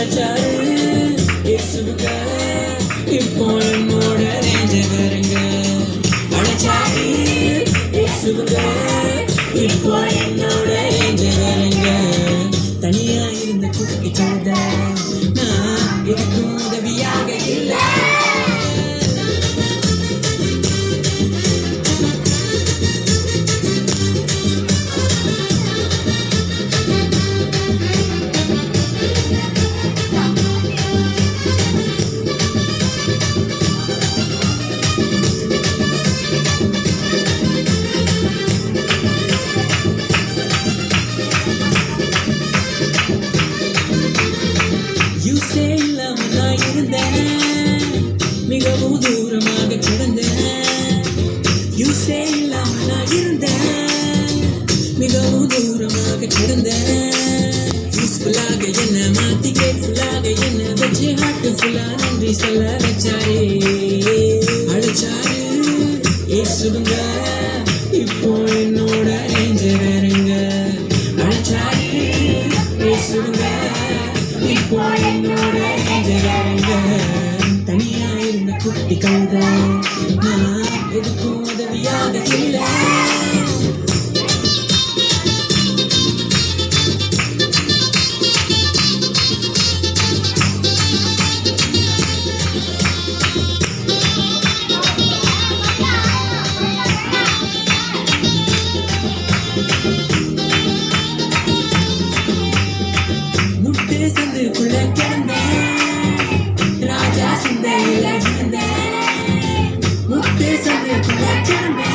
அழைச்சாரு இயேசுவுங்க இப்போ என்னோட ரேஞ்சகருங்க அழைச்சாரு இயேசுவுங்க இப்போ என்னோட ரேஞ்சகருங்க தனியா இருந்த குட்டி கழுத நான் எதுக்கும் உதவியாக இல்லை யூஸே இல்லாம நான் இருந்தேன் மிகவும் தூரமாக கிடந்தேன் யூஸே இல்லாம நான் இருந்தேன் மிகவும் தூரமாக கிடந்தேன் யூஸ்ஃபுல்லாக என்ன மாத்தி கேட்ஃபுல்லாக என்ன வச்சு ஹார்ட்ஃபுல்லா நன்றி சொல்ல வச்சாரே அழைச்சாரு இயேசுவுங்க இப்போ என்னோட ரேஞ்சகருங்க அழைச்சாரு இயேசுவுங்க இப்போ என்னோட ரேஞ்சகருங்க தனியா இருந்த குட்டி கழுத நான் எதுக்கும் உதவியாக இல்லை முட்டை சந்துக்குள்ள கிடந்தேன் ராஜா சிந்தையில இருந்தேன் முட்டை சந்துக்குள்ள கிடந்தேன்